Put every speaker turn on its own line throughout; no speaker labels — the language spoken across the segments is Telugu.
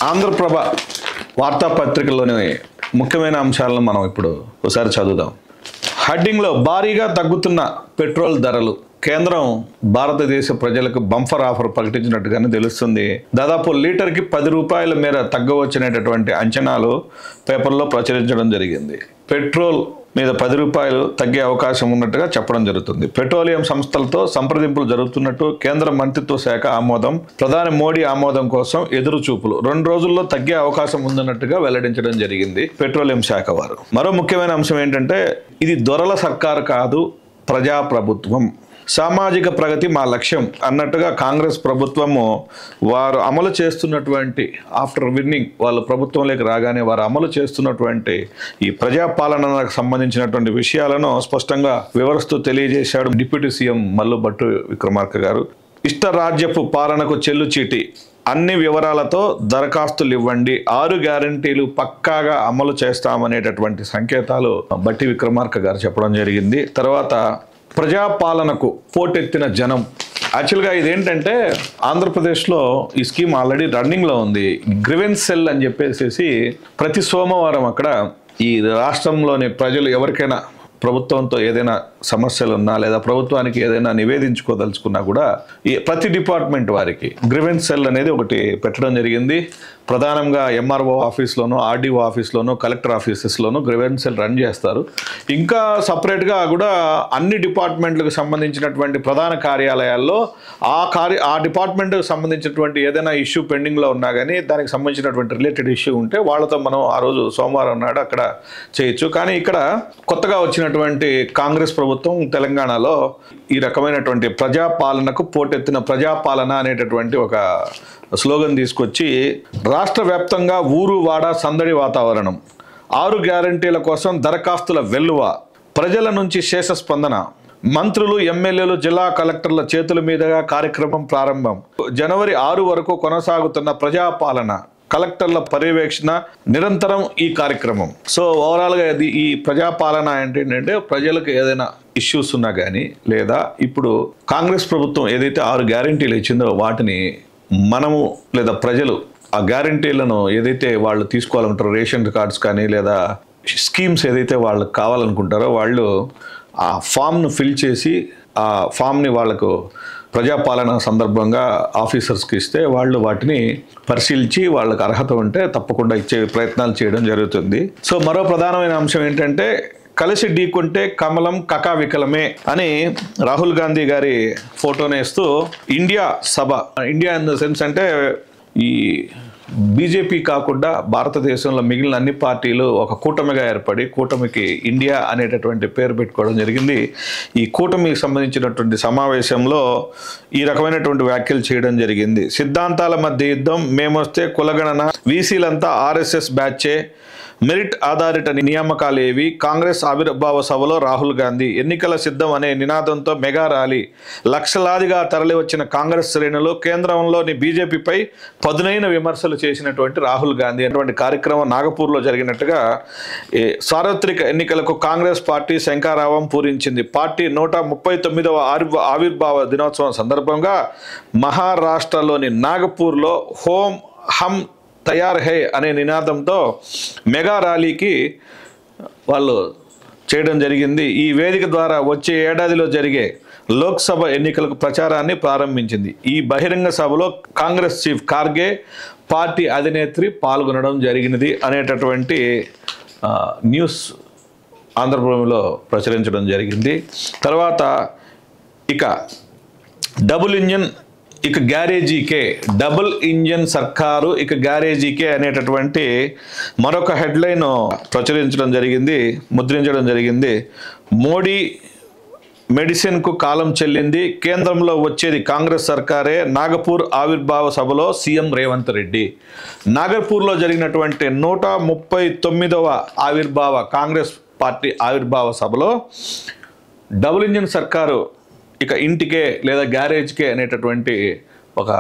ఆంధ్రప్రభ వార్తాపత్రికలోని ముఖ్యమైన అంశాలను మనం ఇప్పుడు ఒకసారి చదువుదాం. హెడ్డింగ్లో భారీగా తగ్గుతున్న పెట్రోల్ ధరలు. కేంద్రం భారతదేశ ప్రజలకు బంఫర్ ఆఫర్ ప్రకటించినట్టుగానే తెలుస్తుంది. దాదాపు లీటర్కి 10 రూపాయల మేర తగ్గవచ్చనేటటువంటి అంచనాలు పేపర్లో ప్రచురించడం జరిగింది. పెట్రోల్ మీద 10 రూపాయలు తగ్గే అవకాశం ఉన్నట్టుగా చెప్పడం జరుగుతుంది. పెట్రోలియం సంస్థలతో సంప్రదింపులు జరుగుతున్నట్టు కేంద్ర మంత్రిత్వ శాఖ ఆమోదం, ప్రధాని మోడీ ఆమోదం కోసం ఎదురు చూపులు. 2 రోజుల్లో తగ్గే అవకాశం ఉందన్నట్టుగా వెల్లడించడం జరిగింది పెట్రోలియం శాఖ వారు. మరో ముఖ్యమైన అంశం ఏంటంటే, ఇది దొరల సర్కారు కాదు, ప్రజాప్రభుత్వం, సామాజిక ప్రగతి మా లక్ష్యం అన్నట్టుగా కాంగ్రెస్ ప్రభుత్వము వారు అమలు చేస్తున్నటువంటి ఆఫ్టర్ విన్నింగ్ వాళ్ళు ప్రభుత్వంలోకి రాగానే వారు అమలు చేస్తున్నటువంటి ఈ ప్రజాపాలనకు సంబంధించినటువంటి విషయాలను స్పష్టంగా వివరిస్తూ తెలియజేశాడు డిప్యూటీ సీఎం మల్లుభట్టి విక్రమార్క గారు. ఇష్టరాజ్యపు పాలనకు చెల్లుచీటి, అన్ని వివరాలతో దరఖాస్తులు ఇవ్వండి, 6 గ్యారంటీలు పక్కాగా అమలు చేస్తామనేటటువంటి సంకేతాలు భట్టి విక్రమార్క గారు చెప్పడం జరిగింది. తర్వాత ప్రజాపాలనకు పోటెత్తిన జనం. యాక్చువల్గా ఇదేంటంటే, ఆంధ్రప్రదేశ్లో ఈ స్కీమ్ ఆల్రెడీ రన్నింగ్లో ఉంది. గ్రివెన్స్ సెల్ అని చెప్పేసి ప్రతి సోమవారం అక్కడ ఈ రాష్ట్రంలోని ప్రజలు ఎవరికైనా ప్రభుత్వంతో ఏదైనా సమస్యలు ఉన్నా లేదా ప్రభుత్వానికి ఏదైనా నివేదించుకోదలుచుకున్నా కూడా ఈ ప్రతి డిపార్ట్మెంట్ వారికి గ్రివెన్స్ సెల్ అనేది ఒకటి పెట్టడం జరిగింది. ప్రధానంగా ఎంఆర్ఓ ఆఫీస్లోనూ, ఆర్డీఓ ఆఫీస్లోనూ, కలెక్టర్ ఆఫీసెస్లోనూ గ్రివెన్స్ సెల్ రన్ చేస్తారు. ఇంకా సపరేట్గా కూడా అన్ని డిపార్ట్మెంట్లకు సంబంధించినటువంటి ప్రధాన కార్యాలయాల్లో ఆ డిపార్ట్మెంట్కి సంబంధించినటువంటి ఏదైనా ఇష్యూ పెండింగ్లో ఉన్నా కానీ దానికి సంబంధించినటువంటి రిలేటెడ్ ఇష్యూ ఉంటే వాళ్ళతో మనం ఆ రోజు సోమవారం నాడు అక్కడ చేయొచ్చు. కానీ ఇక్కడ కొత్తగా వచ్చినటువంటి కాంగ్రెస్ ప్రభుత్వం తెలంగాణలో ఈ రకమైనటువంటి ప్రజాపాలనకు పోటెత్తిన ప్రజాపాలన అనేటటువంటి ఒక స్లోగన్ తీసుకొచ్చి రాష్ట్ర వ్యాప్తంగా ఊరు వాడ సందడి వాతావరణం, 6 గ్యారంటీల కోసం దరఖాస్తుల వెల్లువ, ప్రజల నుంచి శేష స్పందన, మంత్రులు, ఎమ్మెల్యేలు, జిల్లా కలెక్టర్ల చేతుల మీదుగా కార్యక్రమం ప్రారంభం, జనవరి 6 వరకు కొనసాగుతున్న ప్రజాపాలన, కలెక్టర్ల పర్యవేక్షణ, నిరంతరం ఈ కార్యక్రమం. సో ఓవరాల్గా ఇది ఈ ప్రజాపాలన ఏంటంటే, ప్రజలకు ఏదైనా ఇష్యూస్ ఉన్నా కానీ లేదా ఇప్పుడు కాంగ్రెస్ ప్రభుత్వం ఏదైతే 6 గ్యారంటీలు ఇచ్చిందో వాటిని మనము లేదా ప్రజలు ఆ గ్యారంటీలను ఏదైతే వాళ్ళు తీసుకోవాలనుకుంటారో, రేషన్ కార్డ్స్ కానీ లేదా స్కీమ్స్ ఏదైతే వాళ్ళకి కావాలనుకుంటారో వాళ్ళు ఆ ఫామ్ను ఫిల్ చేసి ఆ ఫామ్ని వాళ్ళకు ప్రజాపాలన సందర్భంగా ఆఫీసర్స్కి ఇస్తే వాళ్ళు వాటిని పరిశీలించి వాళ్ళకి అర్హత ఉంటే తప్పకుండా ఇచ్చే ప్రయత్నాలు చేయడం జరుగుతుంది. సో మరో ప్రధానమైన అంశం ఏంటంటే, కలిసి ఢీకొంటే కమలం కకావికలమే అని రాహుల్ గాంధీ గారి ఫోటోనేస్తూ India Sabha, India in the sense అంటే ఈ బీజేపీ కాకుండా భారతదేశంలో మిగిలిన అన్ని పార్టీలు ఒక కూటమిగా ఏర్పడి కూటమికి ఇండియా అనేటటువంటి పేరు పెట్టుకోవడం జరిగింది. ఈ కూటమికి సంబంధించినటువంటి సమావేశంలో ఈ రకమైనటువంటి వ్యాఖ్యలు చేయడం జరిగింది. సిద్ధాంతాల మధ్య యుద్ధం, మేమొస్తే కులగణన, వీసీలంతా ఆర్ఎస్ఎస్ బ్యాచే, మెరిట్ ఆధారిత నియామకాలేవి, కాంగ్రెస్ ఆవిర్భావ సభలో రాహుల్ గాంధీ, ఎన్నికల సిద్ధం అనే నినాదంతో మెగా ర్యాలీ, లక్షలాదిగా తరలివచ్చిన కాంగ్రెస్ శ్రేణులు, కేంద్రంలోని బీజేపీపై పదునైన విమర్శలు చేసినటువంటి రాహుల్ గాంధీ అటువంటి కార్యక్రమం నాగపూర్లో జరిగినట్టుగా సార్వత్రిక ఎన్నికలకు కాంగ్రెస్ పార్టీ శంఖారావం పూరించింది. పార్టీ 139వ ఆవిర్భావ దినోత్సవం సందర్భంగా మహారాష్ట్రలోని నాగపూర్లో హోం హమ్ తయార్ హై అనే నినాదంతో మెగా ర్యాలీకి వాళ్ళు చేయడం జరిగింది. ఈ వేదిక ద్వారా వచ్చే ఏడాదిలో జరిగే లోక్సభ ఎన్నికలకు ప్రచారాన్ని ప్రారంభించింది. ఈ బహిరంగ సభలో కాంగ్రెస్ చీఫ్ ఖార్గే, పార్టీ అధినేత్రి పాల్గొనడం జరిగినది అనేటటువంటి న్యూస్ ఆంధ్రప్రదేశ్లో ప్రచురించడం జరిగింది. తర్వాత ఇక డబుల్ ఇంజన్ ఇక గ్యారేజీకే, డబుల్ ఇంజన్ సర్కారు ఇక గ్యారేజీకే అనేటటువంటి మరొక హెడ్లైన్ ప్రచురించడం జరిగింది, ముద్రించడం జరిగింది. మోడీ మెడిసిన్కు కాలం చెల్లింది, కేంద్రంలో వచ్చేది కాంగ్రెస్ సర్కారే, నాగపూర్ ఆవిర్భావ సభలో సీఎం రేవంత్ రెడ్డి. నాగపూర్లో జరిగినటువంటి 139వ కాంగ్రెస్ పార్టీ ఆవిర్భావ సభలో డబుల్ ఇంజన్ సర్కారు ఇక ఇంటికే లేదా గ్యారేజ్కే అనేటటువంటి ఒక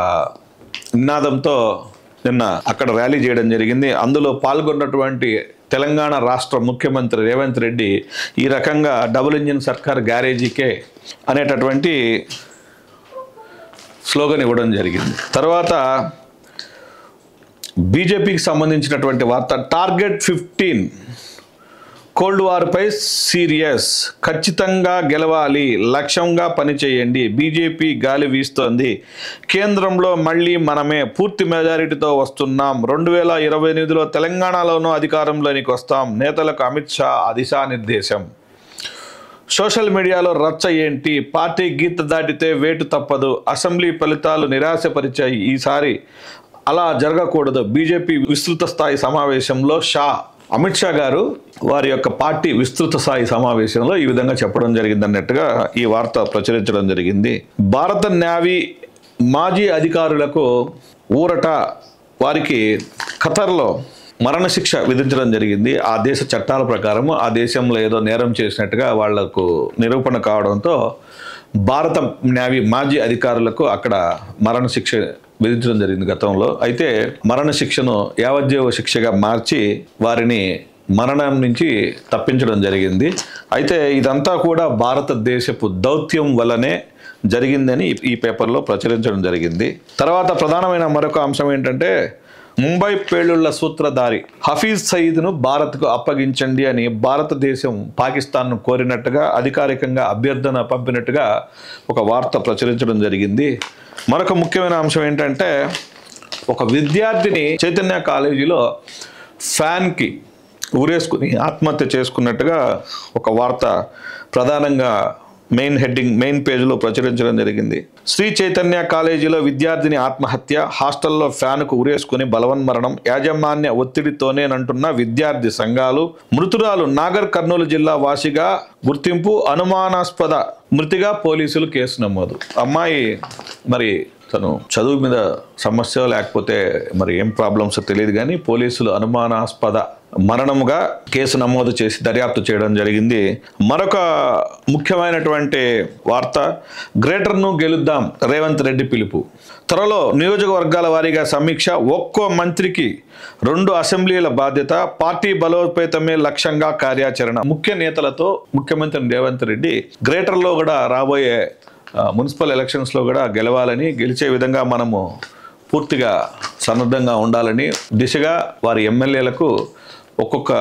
నినాదంతో నిన్న అక్కడ ర్యాలీ చేయడం జరిగింది. అందులో పాల్గొన్నటువంటి తెలంగాణ రాష్ట్ర ముఖ్యమంత్రి రేవంత్ రెడ్డి ఈ రకంగా డబుల్ ఇంజిన్ సర్కార్ గ్యారేజీకే అనేటటువంటి స్లోగన్ ఇవ్వడం జరిగింది. తర్వాత బీజేపీకి సంబంధించినటువంటి వార్త. టార్గెట్ 15 కోల్డ్ వార్పై సీరియస్, ఖచ్చితంగా గెలవాలి, లక్ష్యంగా పనిచేయండి, బీజేపీ గాలి వీస్తోంది, కేంద్రంలో మళ్ళీ మనమే పూర్తి మెజారిటీతో వస్తున్నాం, 2028లో తెలంగాణలోనూ అధికారంలోనికి వస్తాం, నేతలకు అమిత్ షా దిశానిర్దేశం. సోషల్ మీడియాలో రచ్చ ఏంటి, పార్టీ గీత దాటితే వేటు తప్పదు, అసెంబ్లీ ఫలితాలు నిరాశపరిచాయి, ఈసారి అలా జరగకూడదు, బీజేపీ విస్తృత స్థాయి సమావేశంలో అమిత్ షా గారు వారి యొక్క పార్టీ విస్తృత స్థాయి సమావేశంలో ఈ విధంగా చెప్పడం జరిగిందన్నట్టుగా ఈ వార్త ప్రచురించడం జరిగింది. భారత నేవీ మాజీ అధికారులకు ఊరట, వారికి ఖతర్లో మరణశిక్ష విధించడం జరిగింది. ఆ దేశ చట్టాల ప్రకారం ఆ దేశంలో ఏదో నేరం చేసినట్టుగా వాళ్లకు నిరూపణ కావడంతో భారత నేవీ మాజీ అధికారులకు అక్కడ మరణశిక్ష విధించడం జరిగింది గతంలో. అయితే మరణశిక్షను యావజ్జీవ శిక్షగా మార్చి వారిని మరణం నుంచి తప్పించడం జరిగింది. అయితే ఇదంతా కూడా భారతదేశపు దౌత్యం వల్లనే జరిగిందని ఈ పేపర్లో ప్రచురించడం జరిగింది. తర్వాత ప్రధానమైన మరొక అంశం ఏంటంటే, ముంబై పేలుళ్ల సూత్రధారి హఫీజ్ సయీద్ను భారత్కు అప్పగించండి అని భారతదేశం పాకిస్తాన్ను కోరినట్టుగా అధికారికంగా అభ్యర్థన పంపినట్టుగా ఒక వార్త ప్రచురించడం జరిగింది. మరొక ముఖ్యమైన అంశం ఏంటంటే, ఒక విద్యార్థిని చైతన్య కాలేజీలో ఫ్యాన్కి ఊరేసుకుని ఆత్మహత్య చేసుకున్నట్టుగా ఒక వార్త ప్రధానంగా మెయిన్ పేజీలో ప్రచురించడం జరిగింది. శ్రీ చైతన్య కాలేజీలో విద్యార్థిని ఆత్మహత్య, హాస్టల్లో ఫ్యాన్కు ఉరేసుకుని బలవన్మరణం, యాజమాన్య ఒత్తిడితోనేనంటున్న విద్యార్థి సంఘాలు, మృతురాలు నాగర్ కర్నూలు జిల్లా వాసిగా గుర్తింపు, అనుమానాస్పద మృతిగా పోలీసులు కేసు నమోదు. అమ్మాయి మరి తను చదువు మీద సమస్య లేకపోతే మరి ఏం ప్రాబ్లమ్స్ తెలియదు, కానీ పోలీసులు అనుమానాస్పద మరణముగా కేసు నమోదు చేసి దర్యాప్తు చేయడం జరిగింది. మరొక ముఖ్యమైనటువంటి వార్త, గ్రేటర్ను గెలుద్దాం, రేవంత్ రెడ్డి పిలుపు. త్వరలో నియోజకవర్గాల వారీగా సమీక్ష, ఒక్కో మంత్రికి 2 అసెంబ్లీల బాధ్యత, పార్టీ బలోపేతమే లక్ష్యంగా కార్యాచరణ. ముఖ్య నేతలతో ముఖ్యమంత్రి రేవంత్ రెడ్డి గ్రేటర్లో కూడా రాబోయే మున్సిపల్ ఎలక్షన్స్లో కూడా గెలవాలని, గెలిచే విధంగా మనము పూర్తిగా సన్నద్ధంగా ఉండాలని దిశగా వారి ఎమ్మెల్యేలకు ఒక్కొక్క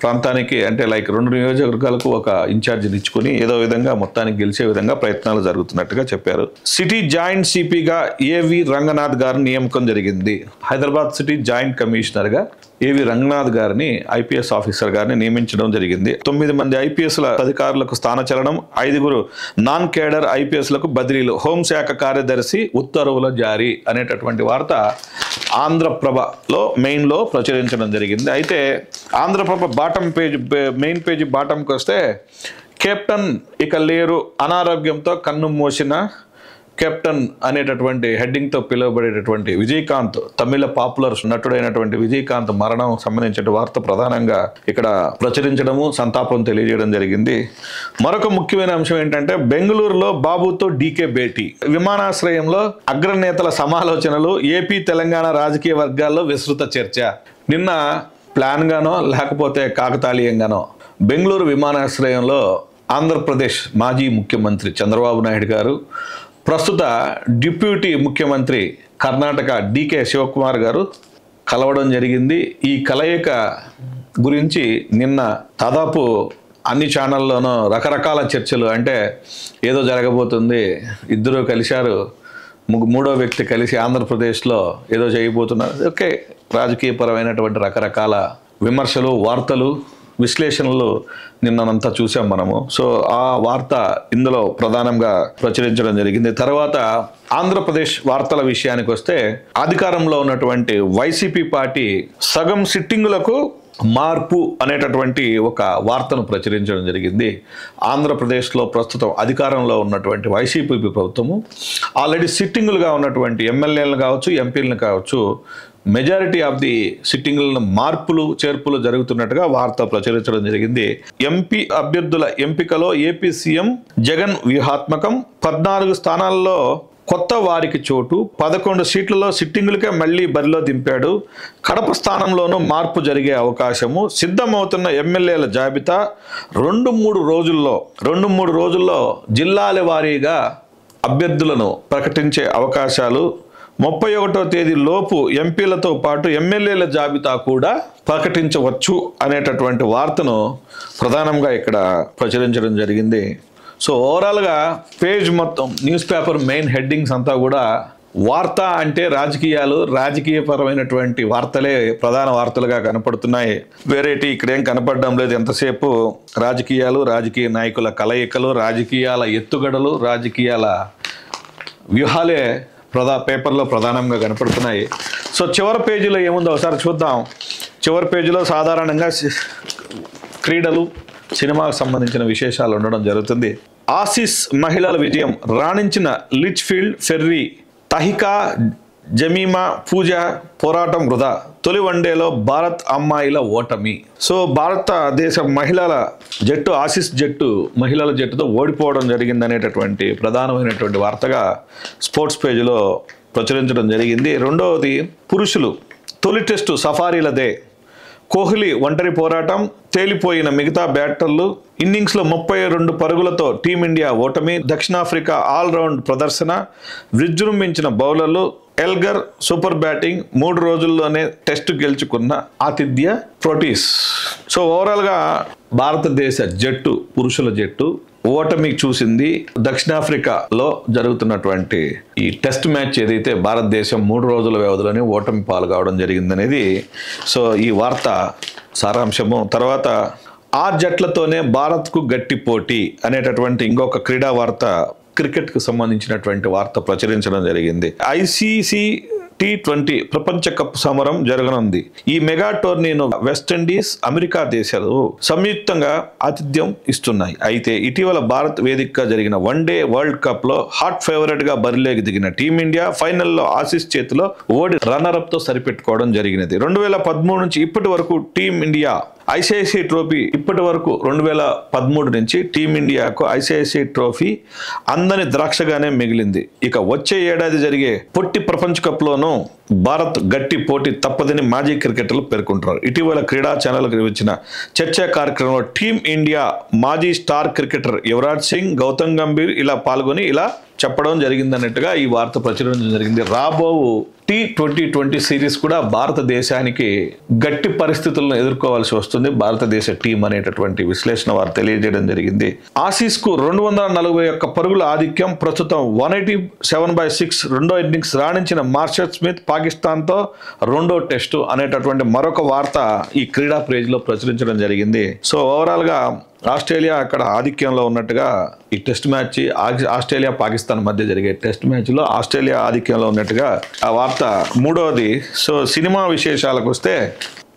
ప్రాంతానికి అంటే 2 నియోజకవర్గాలకు ఒక ఇన్ఛార్జిని ఇచ్చుకొని ఏదో విధంగా మొత్తానికి గెలిచే విధంగా ప్రయత్నాలు జరుగుతున్నట్టుగా చెప్పారు. సిటీ జాయింట్ సిపిగా ఏవి రంగనాథ్ గారిని నియామకం జరిగింది. హైదరాబాద్ సిటీ జాయింట్ కమిషనర్గా ఏవి రంగనాథ్ గారిని ఐపీఎస్ ఆఫీసర్ గారిని నియమించడం జరిగింది. 9 మంది ఐపీఎస్ల అధికారులకు స్థానచలనం, 5 నాన్ కేడర్ ఐపీఎస్లకు బదిలీలు, హోంశాఖ కార్యదర్శి ఉత్తర్వుల జారీ అనేటటువంటి వార్త ఆంధ్రప్రభలో మెయిన్లో ప్రచురించడం జరిగింది. అయితే ఆంధ్రప్రభ మెయిన్ పేజీ బాటంకి వస్తే, కెప్టెన్ ఇక లేరు, అనారోగ్యంతో కన్ను మూసిన కెప్టెన్ అనేటటువంటి హెడ్డింగ్తో పిలువబడేటటువంటి విజయకాంత్, తమిళ పాపులర్ నటుడైనటువంటి విజయకాంత్ మరణం సంబంధించిన వార్త ప్రధానంగా ఇక్కడ ప్రచురించడము, సంతాపం తెలియజేయడం జరిగింది. మరొక ముఖ్యమైన అంశం ఏంటంటే, బెంగళూరులో బాబుతో డీకే భేటీ, విమానాశ్రయంలో అగ్రనేతల సమాలోచనలు, ఏపీ తెలంగాణ రాజకీయ వర్గాల్లో విస్తృత చర్చ. నిన్న ప్లాన్గానో లేకపోతే కాకతాళీయంగానో బెంగళూరు విమానాశ్రయంలో ఆంధ్రప్రదేశ్ మాజీ ముఖ్యమంత్రి చంద్రబాబు నాయుడు గారు, ప్రస్తుత డిప్యూటీ ముఖ్యమంత్రి కర్ణాటక డీకే శివకుమార్ గారు కలవడం జరిగింది. ఈ కలయిక గురించి నిన్న దాదాపు అన్ని ఛానల్లోనూ రకరకాల చర్చలు, అంటే ఏదో జరగబోతుంది, ఇద్దరు కలిశారు, మూడో వ్యక్తి కలిసి ఆంధ్రప్రదేశ్లో ఏదో చేయబోతున్నారు, ఓకే, రాజకీయపరమైనటువంటి రకరకాల విమర్శలు, వార్తలు, విశ్లేషణలు నిన్నంతా చూసాం మనము. సో ఆ వార్త ఇందులో ప్రధానంగా ప్రచురించడం జరిగింది. తర్వాత ఆంధ్రప్రదేశ్ వార్తల విషయానికి వస్తే, అధికారంలో ఉన్నటువంటి వైసీపీ పార్టీ సగం సిట్టింగులకు మార్పు అనేటటువంటి ఒక వార్తను ప్రచురించడం జరిగింది. ఆంధ్రప్రదేశ్లో ప్రస్తుతం అధికారంలో ఉన్నటువంటి వైసీపీ ప్రభుత్వము ఆల్రెడీ సిట్టింగులుగా ఉన్నటువంటి ఎమ్మెల్యేలను కావచ్చు, ఎంపీలను కావచ్చు, మెజారిటీ ఆఫ్ ది సిట్టింగులను మార్పులు చేర్పులు జరుగుతున్నట్టుగా వార్త ప్రచురించడం జరిగింది. ఎంపీ అభ్యర్థుల ఎంపికలో ఏపీ సీఎం జగన్ వ్యూహాత్మకం, 14 స్థానాల్లో కొత్త వారికి చోటు, 11 సీట్లలో సిట్టింగులకే మళ్లీ బరిలో దింపాడు, కడప స్థానంలోనూ మార్పు జరిగే అవకాశము, సిద్ధమవుతున్న ఎమ్మెల్యేల జాబితా 2-3 రోజుల్లో జిల్లాల వారీగా అభ్యర్థులను ప్రకటించే అవకాశాలు 31వ తేదీ లోపు ఎంపీలతో పాటు ఎమ్మెల్యేల జాబితా కూడా ప్రకటించవచ్చు అనేటటువంటి వార్తను ప్రధానంగా ఇక్కడ ప్రచురించడం జరిగింది. సో ఓవరాల్గా పేజ్ మొత్తం న్యూస్ పేపర్ మెయిన్ హెడ్డింగ్స్ అంతా కూడా వార్త అంటే రాజకీయాలు, రాజకీయపరమైనటువంటి వార్తలే ప్రధాన వార్తలుగా కనపడుతున్నాయి. వేరేటి ఇక్కడేం కనపడడం లేదు. ఎంతసేపు రాజకీయాలు, రాజకీయ నాయకుల కలయికలు, రాజకీయాల ఎత్తుగడలు, రాజకీయాల వ్యూహాలే పేపర్లో ప్రధానంగా కనపడుతున్నాయి. సో చివరి పేజీలో ఏముందో ఒకసారి చూద్దాం. చివరి పేజీలో సాధారణంగా క్రీడలు, సినిమాకు సంబంధించిన విశేషాలు ఉండడం జరుగుతుంది. ఆసీస్ మహిళల విజయం, రాణించిన లిచ్ఫీల్డ్, ఫెర్రీ, తహికా, జమీమా, పూజ పోరాటం వృధా, తొలి వన్డేలో భారత్ అమ్మాయిల ఓటమి. సో భారతదేశ మహిళల జట్టు, ఆసీస్ జట్టు మహిళల జట్టుతో ఓడిపోవడం జరిగిందనేటటువంటి ప్రధానమైనటువంటి వార్తగా స్పోర్ట్స్ పేజీలో ప్రచురించడం జరిగింది. రెండవది పురుషులు తొలి టెస్టు సఫారీలదే, కోహ్లీ ఒంటరి పోరాటం, తేలిపోయిన మిగతా బ్యాటర్లు, ఇన్నింగ్స్లో 32 పరుగులతో టీమిండియా ఓటమి, దక్షిణాఫ్రికా ఆల్రౌండ్ ప్రదర్శన, విజృంభించిన బౌలర్లు, ఎల్గర్ సూపర్ బ్యాటింగ్, 3 రోజుల్లోనే టెస్టు గెలుచుకున్న ఆతిథ్య ప్రోటీస్. సో ఓవరాల్గా భారతదేశ జట్టు, పురుషుల జట్టు ఓటమి చూసింది. దక్షిణాఫ్రికాలో జరుగుతున్నటువంటి ఈ టెస్ట్ మ్యాచ్ ఏదైతే భారతదేశం 3 రోజుల వ్యవధిలోనే ఓటమి పాలు కావడం జరిగిందనేది సో ఈ వార్త సారాంశము. తర్వాత 6 జట్లతోనే భారత్కు గట్టి పోటీ అనేటటువంటి ఇంకొక క్రీడా వార్త, క్రికెట్కు సంబంధించినటువంటి వార్త ప్రచురించడం జరిగింది. ఐసీసీ T20 ప్రపంచ కప్ సమరం జరగనుంది. ఈ మెగా టోర్నీను వెస్టిండీస్, అమెరికా దేశాలు సంయుక్తంగా ఆతిథ్యం ఇస్తున్నాయి. అయితే ఇటీవల భారత్ వేదికగా జరిగిన వన్డే వరల్డ్ కప్ లో హాట్ ఫేవరెట్ గా బరిలోకి దిగిన టీమిండియా ఫైనల్లో ఆసీస్ చేతిలో ఓడి రన్నరప్ తో సరిపెట్టుకోవడం జరిగినది. 2013 నుంచి ఇప్పటి వరకు టీమిండియా ఐసిఐసిఐ ట్రోఫీ, ఇప్పటి వరకు 2013 నుంచి టీమిండియాకు ఐసిఐసిఐ ట్రోఫీ అందని ద్రాక్షగానే మిగిలింది. ఇక వచ్చే ఏడాది జరిగే పొట్టి ప్రపంచ కప్ లోనూ భారత్ గట్టి పోటీ తప్పదని మాజీ క్రికెటర్లు పేర్కొంటున్నారు. ఇటీవల క్రీడా ఛానల్కు నిర్వహించిన చర్చా కార్యక్రమంలో టీమిండియా మాజీ స్టార్ క్రికెటర్ యువరాజ్ సింగ్, గౌతమ్ గంభీర్ ఇలా పాల్గొని ఇలా చెప్పడం జరిగిందన్నట్టుగా ఈ వార్త ప్రచురించడం జరిగింది. రాబో T20 సిరీస్ కూడా భారతదేశానికి గట్టి పరిస్థితులను ఎదుర్కోవాల్సి వస్తుంది భారతదేశ టీం అనేటటువంటి విశ్లేషణ వారు తెలియజేయడం జరిగింది. ఆసీస్కు 241 పరుగుల ఆధిక్యం, ప్రస్తుతం 187/6 రెండో ఇన్నింగ్స్ రాణించిన మార్షల్ స్మిత్ పాకిస్తాన్తో రెండో టెస్టు అనేటటువంటి మరొక వార్త ఈ క్రీడా పేజీలో ప్రచురించడం జరిగింది. సో ఓవరాల్గా ఆస్ట్రేలియా అక్కడ ఆధిక్యంలో ఉన్నట్టుగా ఈ టెస్ట్ మ్యాచ్, ఆస్ట్రేలియా పాకిస్తాన్ మధ్య జరిగే టెస్ట్ మ్యాచ్లో ఆస్ట్రేలియా ఆధిక్యంలో ఉన్నట్టుగా ఆ వార్త. మూడవది సో సినిమా విశేషాలకు వస్తే,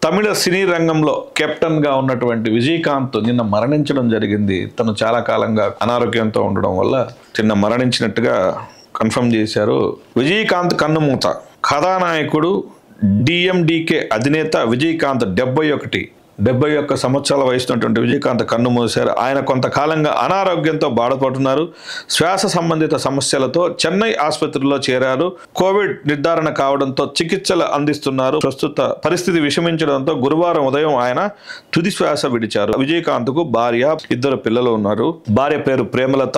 తమిళ సినీ రంగంలో కెప్టెన్గా ఉన్నటువంటి విజయకాంత్ నిన్న మరణించడం జరిగింది. తను చాలా కాలంగా అనారోగ్యంతో ఉండడం వల్ల నిన్న మరణించినట్టుగా కన్ఫర్మ్ చేశారు. విజయకాంత్ కన్నుమూత, కథానాయకుడు డిఎండికే అధినేత విజయకాంత్ 71 సంవత్సరాల వయసున్నటువంటి విజయకాంత్ కన్ను మూశారు. ఆయన కొంతకాలంగా అనారోగ్యంతో బాధపడుతున్నారు. శ్వాస సంబంధిత సమస్యలతో చెన్నై ఆసుపత్రిలో చేరారు. కోవిడ్ నిర్ధారణ కావడంతో చికిత్సలు అందిస్తున్నారు. ప్రస్తుత పరిస్థితి విషమించడంతో గురువారం ఉదయం ఆయన తుది శ్వాస విడిచారు. విజయకాంత్కు భార్య, 2 పిల్లలు ఉన్నారు. భార్య పేరు ప్రేమలత,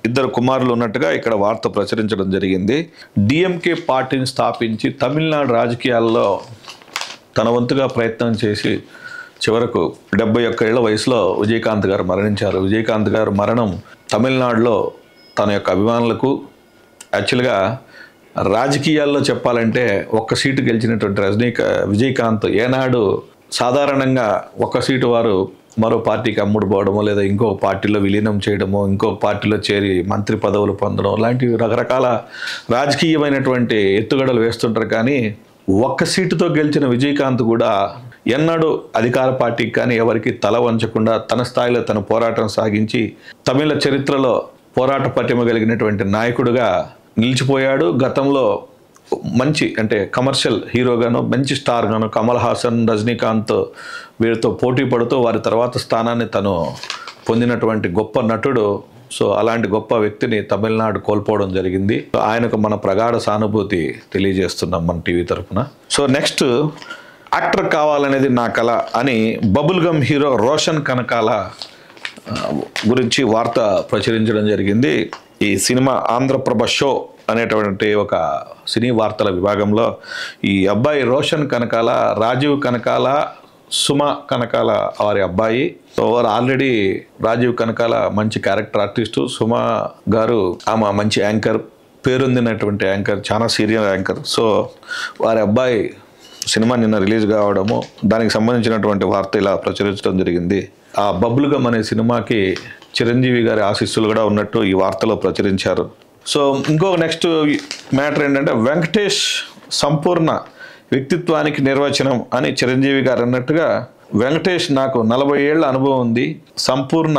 2 కుమారులు ఉన్నట్టుగా ఇక్కడ వార్త ప్రచురించడం జరిగింది. డిఎంకే పార్టీని స్థాపించి తమిళనాడు రాజకీయాల్లో తన వంతుగా ప్రయత్నం చేసి చివరకు 71 ఏళ్ల వయసులో విజయకాంత్ గారు మరణించారు. విజయకాంత్ గారు మరణం తమిళనాడులో తన యొక్క అభిమానులకు, యాక్చువల్గా రాజకీయాల్లో చెప్పాలంటే 1 సీటు గెలిచినటువంటి విజయకాంత్ ఏనాడు సాధారణంగా 1 సీటు వారు మరో పార్టీకి అమ్ముడుపోవడమో లేదా ఇంకొక పార్టీలో విలీనం చేయడమో, ఇంకొక పార్టీలో చేరి మంత్రి పదవులు పొందడం లాంటివి రకరకాల రాజకీయమైనటువంటి ఎత్తుగడలు వేస్తుంటారు. కానీ 1 సీటుతో గెలిచిన విజయకాంత్ కూడా ఎన్నడూ అధికార పార్టీకి కానీ ఎవరికి తల వంచకుండా తన స్థాయిలో తన పోరాటం సాగించి తమిళ చరిత్రలో పోరాట పటిమ కలిగినటువంటి నాయకుడిగా నిలిచిపోయాడు. గతంలో మంచి అంటే కమర్షియల్ హీరోగాను, మంచి స్టార్గాను కమల్ హాసన్, రజనీకాంత్ వీరితో పోటీ పడుతూ వారి తర్వాత స్థానాన్ని తను పొందినటువంటి గొప్ప నటుడు. సో అలాంటి గొప్ప వ్యక్తిని తమిళనాడు కోల్పోవడం జరిగింది. ఆయనకు మన ప్రగాఢ సానుభూతి తెలియజేస్తున్నాం మన టీవీ తరఫున. సో నెక్స్ట్, యాక్టర్ కావాలనేది నా కళ అని bubble gum hero Roshan Kanakala గురించి వార్త ప్రచురించడం జరిగింది. ఈ సినిమా ఆంధ్రప్రభ షో అనేటువంటి ఒక సినీ వార్తల విభాగంలో ఈ అబ్బాయి రోషన్ కనకాల, రాజీవ్ కనకాల, సుమ కనకాల వారి అబ్బాయి. సో వారు ఆల్రెడీ రాజీవ్ కనకాల మంచి క్యారెక్టర్ ఆర్టిస్టు, సుమ గారు ఆమె మంచి యాంకర్, పేరొందినటువంటి యాంకర్, చాలా సీరియల్ యాంకర్. సో వారి అబ్బాయి సినిమా నిన్న రిలీజ్ కావడము, దానికి సంబంధించినటువంటి వార్త ఇలా ప్రచురించడం జరిగింది. ఆ బబుల్ గమ్ అనే సినిమాకి చిరంజీవి గారి ఆశీస్సులు కూడా ఉన్నట్టు ఈ వార్తలో ప్రచురించారు. సో ఇంకొక నెక్స్ట్ మ్యాటర్ ఏంటంటే వెంకటేష్ సంపూర్ణ వ్యక్తిత్వానికి నిర్వచనం అని చిరంజీవి గారు అన్నట్టుగా వెంకటేష్ నాకు 40 ఏళ్ల అనుభవం ఉంది, సంపూర్ణ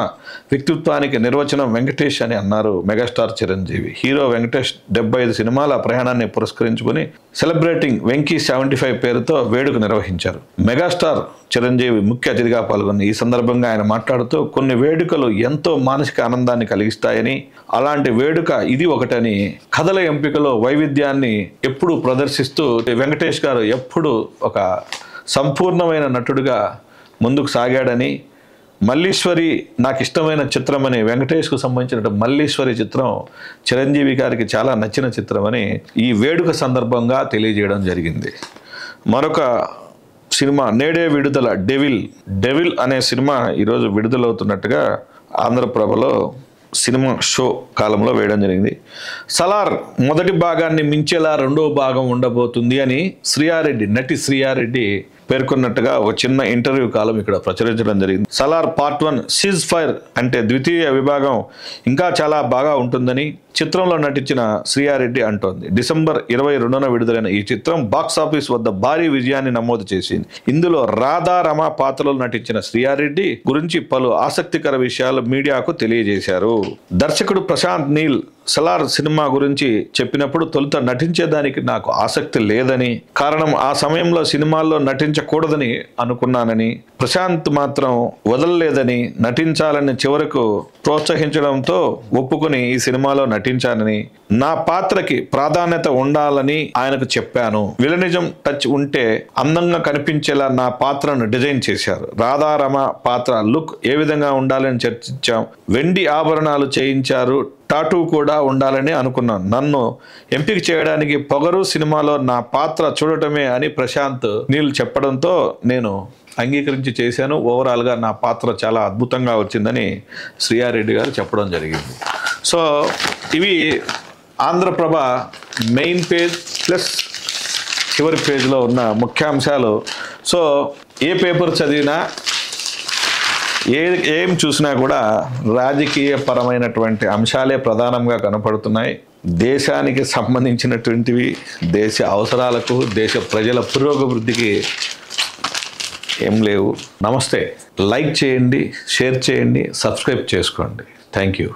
వ్యక్తిత్వానికి నిర్వచనం వెంకటేష్ అని అన్నారు మెగాస్టార్ చిరంజీవి. హీరో వెంకటేష్ 75 సినిమాల ప్రయాణాన్ని పురస్కరించుకుని సెలబ్రేటింగ్ వెంకీ 75 పేరుతో వేడుక నిర్వహించారు. మెగాస్టార్ చిరంజీవి ముఖ్య అతిథిగా పాల్గొన్న ఈ సందర్భంగా ఆయన మాట్లాడుతూ కొన్ని వేడుకలు ఎంతో మానసిక ఆనందాన్ని కలిగిస్తాయని, అలాంటి వేడుక ఇది ఒకటని, కథల ఎంపికలో వైవిధ్యాన్ని ఎప్పుడూ ప్రదర్శిస్తూ వెంకటేష్ గారు ఎప్పుడు ఒక సంపూర్ణమైన నటుడిగా ముందుకు సాగాడని, మల్లీశ్వరి నాకు ఇష్టమైన చిత్రం అని, వెంకటేష్కు సంబంధించిన మల్లీశ్వరి చిత్రం చిరంజీవి గారికి చాలా నచ్చిన చిత్రం అని ఈ వేడుక సందర్భంగా తెలియజేయడం జరిగింది. మరొక సినిమా నేడే విడుదల డెవిల్ అనే సినిమా ఈరోజు విడుదలవుతున్నట్టుగా ఆంధ్రప్రభలో సినిమా షో కాలంలో వేయడం జరిగింది. సలార్ మొదటి భాగాన్ని మించేలా రెండో భాగం ఉండబోతుంది అని నటి శ్రీయారెడ్డి పేర్కొన్నట్టుగా ఒక చిన్న ఇంటర్వ్యూ కాలం ఇక్కడ ప్రచురించడం జరిగింది. సలార్ పార్ట్ 1 సీజ్ ఫైర్ అంటే ద్వితీయ విభాగం ఇంకా చాలా బాగా ఉంటుందని చిత్రంలో నటించిన శ్రీయారెడ్డి అంటోంది. డిసెంబర్ 22న విడుదలైన ఈ చిత్రం బాక్సాఫీస్ వద్ద భారీ విజయాన్ని నమోదు చేసింది. ఇందులో రాధా రమ పాత్రలో నటించిన శ్రీయారెడ్డి గురించి పలు ఆసక్తికర విషయాలు మీడియాకు తెలియజేశారు. దర్శకుడు ప్రశాంత్ నీల్ సలార్ సినిమా గురించి చెప్పినప్పుడు తొలుత నటించేదానికి నాకు ఆసక్తి లేదని, కారణం ఆ సమయంలో సినిమాల్లో నటించకూడదని అనుకున్నానని, ప్రశాంత్ మాత్రం వదలలేదని, నటించాలని చివరకు ప్రోత్సహించడంతో ఒప్పుకుని ఈ సినిమాలో నటించానని, నా పాత్రకి ప్రాధాన్యత ఉండాలని ఆయనకు చెప్పాను. విలనిజం టచ్ ఉంటే అందంగా కనిపించేలా నా పాత్రను డిజైన్ చేశారు. రాధారమ పాత్ర లుక్ ఏ విధంగా ఉండాలని చర్చించాం. వెండి ఆభరణాలు చేయించారు, టాటూ కూడా ఉండాలని అనుకున్నాను. నన్ను ఎంపిక చేయడానికి పొగరు సినిమాలో నా పాత్ర చూడటమే అని ప్రశాంత్ నీల్ చెప్పడంతో నేను అంగీకరించి చేశాను. ఓవరాల్గా నా పాత్ర చాలా అద్భుతంగా వచ్చిందని శ్రీయారెడ్డి గారు చెప్పడం జరిగింది. సో ఇవి ఆంధ్రప్రభ మెయిన్ పేజ్ ప్లస్ చివరి పేజ్లో ఉన్న ముఖ్యాంశాలు. సో ఏ పేపర్ చదివినా ఏం చూసినా కూడా రాజకీయపరమైనటువంటి అంశాలే ప్రధానంగా కనపడుతున్నాయి. దేశానికి సంబంధించినటువంటివి, దేశ అవసరాలకు, దేశ ప్రజల పురోగభివృద్ధికి ఏం లేవు. నమస్తే. లైక్ చేయండి, షేర్ చేయండి, సబ్స్క్రైబ్ చేసుకోండి. Thank you.